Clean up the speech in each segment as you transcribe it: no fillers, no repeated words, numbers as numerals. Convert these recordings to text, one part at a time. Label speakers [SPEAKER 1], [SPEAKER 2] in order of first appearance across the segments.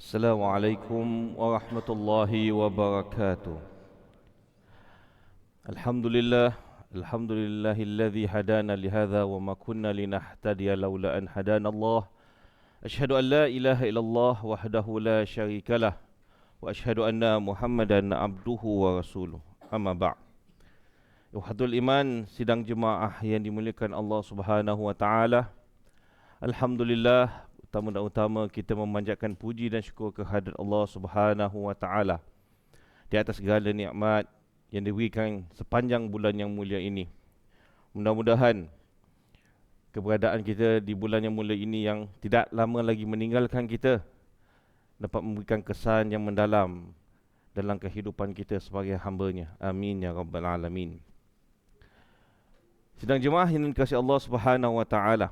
[SPEAKER 1] Assalamualaikum warahmatullahi wabarakatuh. Alhamdulillah, alhamdulillahilladzi hadana lihadza wa ma kunna linahtadiya laula an hadana Allah. Asyhadu an la ilaha illallah wahdahu la syarikalah wa asyhadu anna Muhammadan abduhu wa rasuluh. Amma ba'd. Yuhadul iman, sidang jemaah yang dimuliakan Allah Subhanahu wa taala. Alhamdulillah, utama dan utama kita memanjatkan puji dan syukur kehadrat Allah Subhanahu wa taala di atas segala nikmat yang diberikan sepanjang bulan yang mulia ini. Mudah-mudahan keberadaan kita di bulan yang mulia ini yang tidak lama lagi meninggalkan kita dapat memberikan kesan yang mendalam dalam kehidupan kita sebagai hamba-Nya. Amin ya rabbal alamin. Sidang jemaah yang dikasihi Allah Subhanahu wa taala,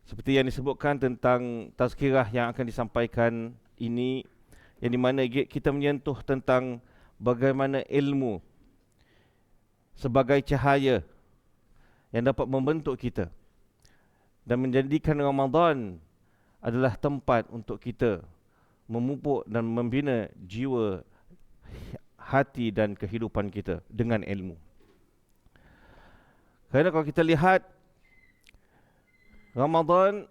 [SPEAKER 1] seperti yang disebutkan tentang tazkirah yang akan disampaikan ini, yang di mana kita menyentuh tentang bagaimana ilmu sebagai cahaya yang dapat membentuk kita dan menjadikan Ramadan adalah tempat untuk kita memupuk dan membina jiwa, hati dan kehidupan kita dengan ilmu. Kerana kalau kita lihat Ramadan,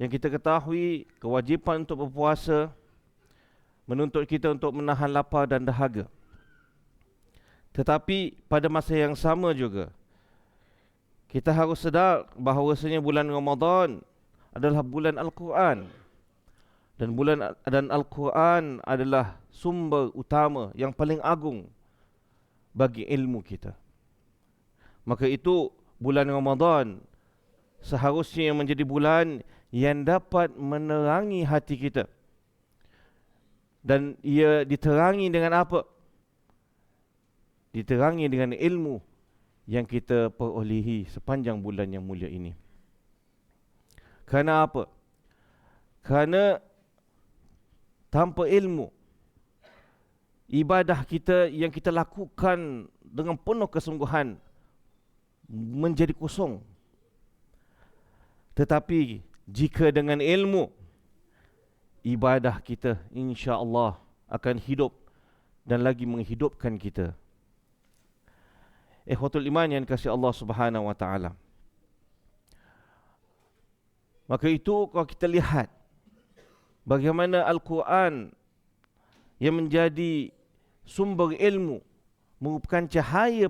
[SPEAKER 1] yang kita ketahui kewajipan untuk berpuasa menuntut kita untuk menahan lapar dan dahaga. Tetapi pada masa yang sama juga kita harus sedar bahawasanya bulan Ramadan adalah bulan Al-Quran, dan Al-Quran adalah sumber utama yang paling agung bagi ilmu kita. Maka itu bulan Ramadan seharusnya menjadi bulan yang dapat menerangi hati kita. Dan ia diterangi dengan apa? Diterangi dengan ilmu yang kita perolehi sepanjang bulan yang mulia ini. Kerana apa? Kerana tanpa ilmu, ibadah kita yang kita lakukan dengan penuh kesungguhan menjadi kosong. Tetapi jika dengan ilmu, ibadah kita insya-Allah akan hidup dan lagi menghidupkan kita. Ikhwatul iman yang dikasihi Allah Subhanahu wa taala. Maka itu kalau kita lihat bagaimana Al-Quran yang menjadi sumber ilmu merupakan cahaya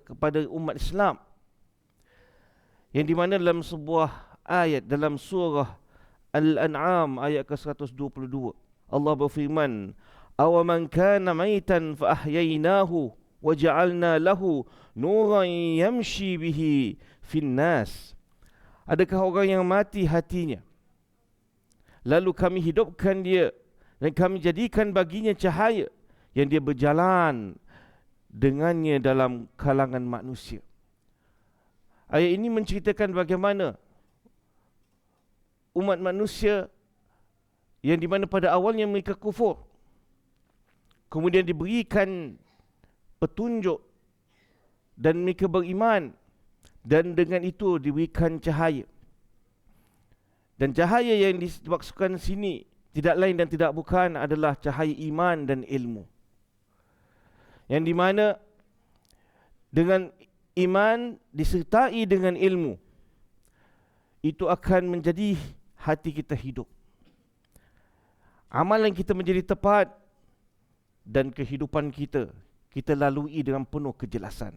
[SPEAKER 1] kepada umat Islam, yang di mana dalam sebuah ayat dalam surah Al-An'am ayat ke-122 Allah berfirman, "Awaman kana maitan fa ahyaynahu wa ja'alna lahu nuran yamshi bihi fin nas." Adakah orang yang mati hatinya, lalu kami hidupkan dia dan kami jadikan baginya cahaya yang dia berjalan dengannya dalam kalangan manusia. Ayat ini menceritakan bagaimana umat manusia yang di mana pada awalnya mereka kufur, kemudian diberikan petunjuk dan mereka beriman, dan dengan itu diberikan cahaya. Dan cahaya yang dimaksudkan sini tidak lain dan tidak bukan adalah cahaya iman dan ilmu, yang di mana dengan iman disertai dengan ilmu, itu akan menjadi hati kita hidup, amalan kita menjadi tepat, dan kehidupan kita lalui dengan penuh kejelasan.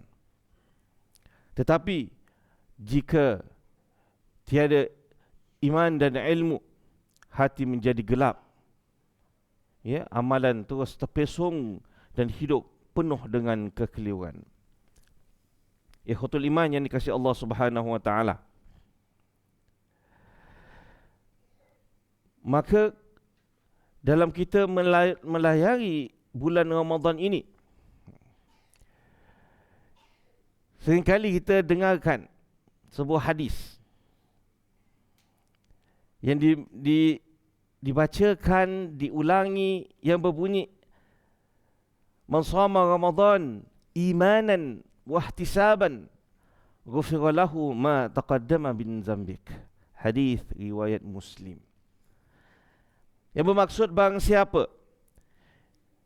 [SPEAKER 1] Tetapi jika tiada iman dan ilmu, hati menjadi gelap, ya, amalan terus terpesong dan hidup penuh dengan kekeliruan. Ikhwatul iman yang dikasihi Allah Subhanahu wa taala. Maka dalam kita melayari bulan Ramadan ini, seringkali kita dengarkan sebuah hadis yang dibacakan, diulangi, yang berbunyi, "Man shama Ramadan imanan wa ihtisaban ghufira lahu ma taqaddama min zambik." Hadis riwayat Muslim. Yang bermaksud barang siapa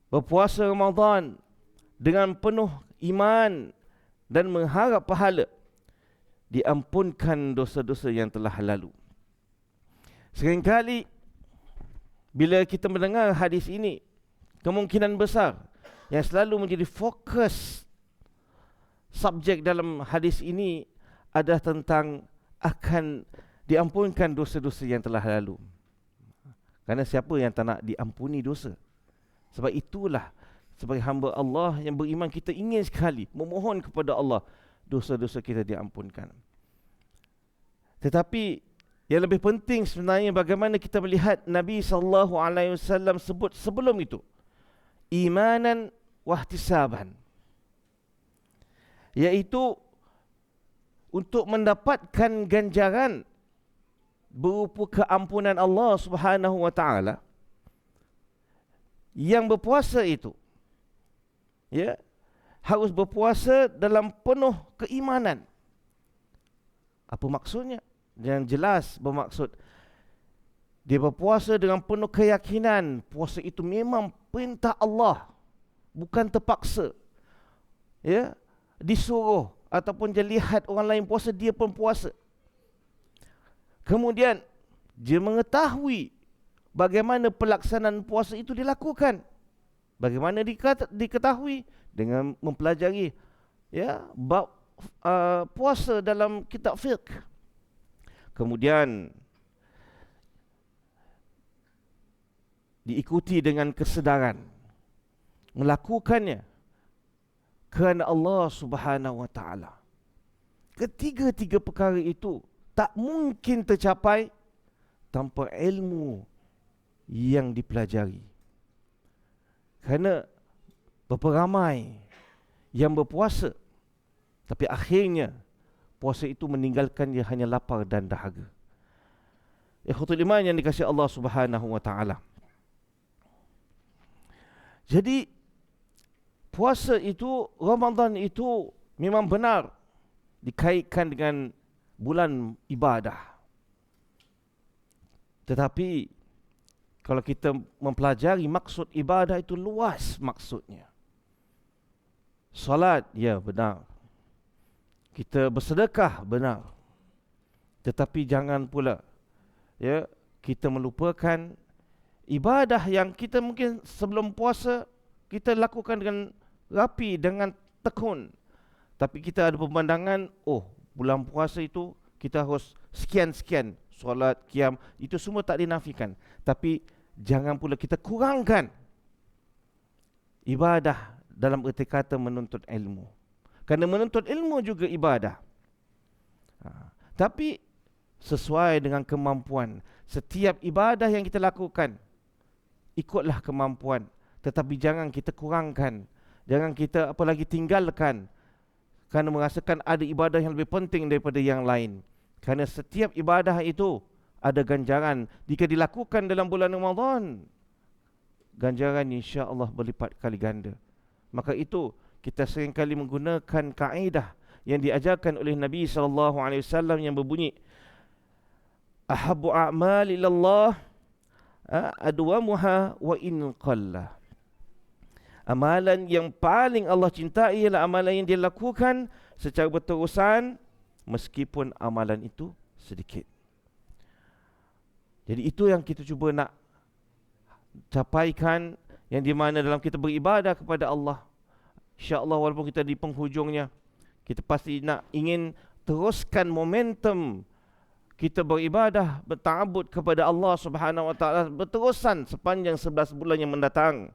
[SPEAKER 1] berpuasa Ramadan dengan penuh iman dan mengharap pahala, diampunkan dosa-dosa yang telah lalu. Seringkali bila kita mendengar hadis ini, kemungkinan besar yang selalu menjadi fokus subjek dalam hadis ini adalah tentang akan diampunkan dosa-dosa yang telah lalu. Kerana siapa yang tak nak diampuni dosa? Sebab itulah sebagai hamba Allah yang beriman, kita ingin sekali memohon kepada Allah dosa-dosa kita diampunkan. Tetapi yang lebih penting sebenarnya bagaimana kita melihat Nabi SAW sebut sebelum itu, imanan wahtisaban, iaitu untuk mendapatkan ganjaran berupa keampunan Allah Subhanahu wa taala. Yang berpuasa itu, ya, harus berpuasa dalam penuh keimanan. Apa maksudnya? Yang jelas bermaksud dia berpuasa dengan penuh keyakinan puasa itu memang perintah Allah, bukan terpaksa. Ya, disuruh ataupun dia lihat orang lain puasa, dia pun puasa. Kemudian dia mengetahui bagaimana pelaksanaan puasa itu dilakukan. Bagaimana diketahui? Dengan mempelajari, ya, bab puasa dalam kitab fiqh. Kemudian diikuti dengan kesedaran melakukannya kerana Allah Subhanahu wa taala. Ketiga-tiga perkara itu tak mungkin tercapai tanpa ilmu yang dipelajari. Kerana berapa ramai yang berpuasa tapi akhirnya puasa itu meninggalkan dia hanya lapar dan dahaga. Ikhwatul iman yang dikasihi Allah Subhanahu wa taala. Jadi puasa itu, Ramadan itu memang benar dikaitkan dengan bulan ibadah. Tetapi kalau kita mempelajari maksud ibadah itu luas maksudnya. Salat, ya benar. Kita bersedekah, benar. Tetapi jangan pula, ya, kita melupakan ibadah yang kita mungkin sebelum puasa kita lakukan dengan rapi, dengan tekun. Tapi kita ada pemandangan, oh, bulan puasa itu kita harus sekian-sekian solat, qiyam, itu semua tak dinafikan. Tapi jangan pula kita kurangkan ibadah dalam erti kata menuntut ilmu. Kerana menuntut ilmu juga ibadah. Tapi sesuai dengan kemampuan. Setiap ibadah yang kita lakukan, ikutlah kemampuan. Tetapi jangan kita kurangkan. Jangan kita apalagi tinggalkan kerana merasakan ada ibadah yang lebih penting daripada yang lain. Kerana setiap ibadah itu ada ganjaran. Jika dilakukan dalam bulan Ramadan, ganjaran insya-Allah berlipat kali ganda. Maka itu kita seringkali menggunakan kaedah yang diajarkan oleh Nabi SAW yang berbunyi, ahabbu a'mal ilallah adwamuha wa in qalla. Amalan yang paling Allah cintai ialah amalan yang dia lakukan secara berterusan meskipun amalan itu sedikit. Jadi itu yang kita cuba nak capaikan, yang di mana dalam kita beribadah kepada Allah, insya-Allah walaupun kita di penghujungnya, kita pasti nak ingin teruskan momentum kita beribadah, berta'abbud kepada Allah Subhanahu wa taala berterusan sepanjang 11 bulan yang mendatang.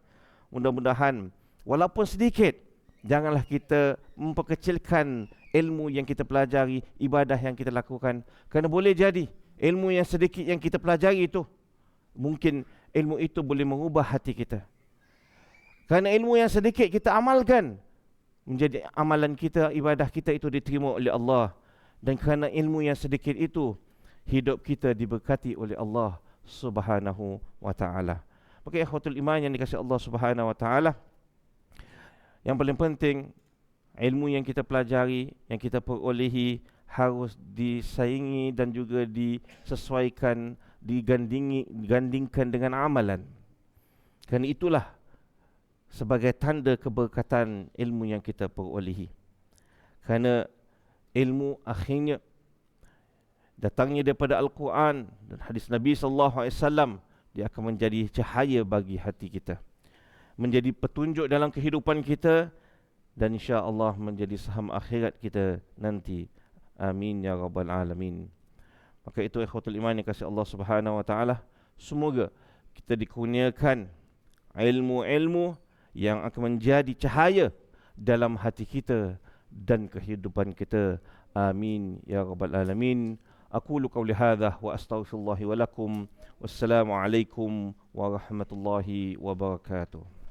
[SPEAKER 1] Mudah-mudahan walaupun sedikit, janganlah kita memperkecilkan ilmu yang kita pelajari, ibadah yang kita lakukan. Kerana boleh jadi ilmu yang sedikit yang kita pelajari itu, mungkin ilmu itu boleh mengubah hati kita. Kerana ilmu yang sedikit kita amalkan, menjadi amalan kita, ibadah kita itu diterima oleh Allah. Dan kerana ilmu yang sedikit itu, hidup kita diberkati oleh Allah Subhanahu wa ta'ala. Maka ikhwatul iman yang dikasihi Allah Subhanahu wa ta'ala, yang paling penting, ilmu yang kita pelajari, yang kita perolehi harus disaingi dan juga disesuaikan digandingkan dengan amalan. Kerana itulah sebagai tanda keberkatan ilmu yang kita perolehi. Kerana ilmu akhirnya datangnya daripada Al-Quran dan hadis Nabi SAW, dia akan menjadi cahaya bagi hati kita, menjadi petunjuk dalam kehidupan kita, dan insya-Allah menjadi saham akhirat kita nanti. Amin ya rabbal alamin. Maka itu ikhwatul iman yang kasih Allah Subhanahu wa taala, semoga kita dikurniakan ilmu-ilmu yang akan menjadi cahaya dalam hati kita dan kehidupan kita. Amin ya rabbal alamin. Aqulu qawli hadha wa astaghfirullahi wa lakum. Wassalamu alaikum warahmatullahi wabarakatuh.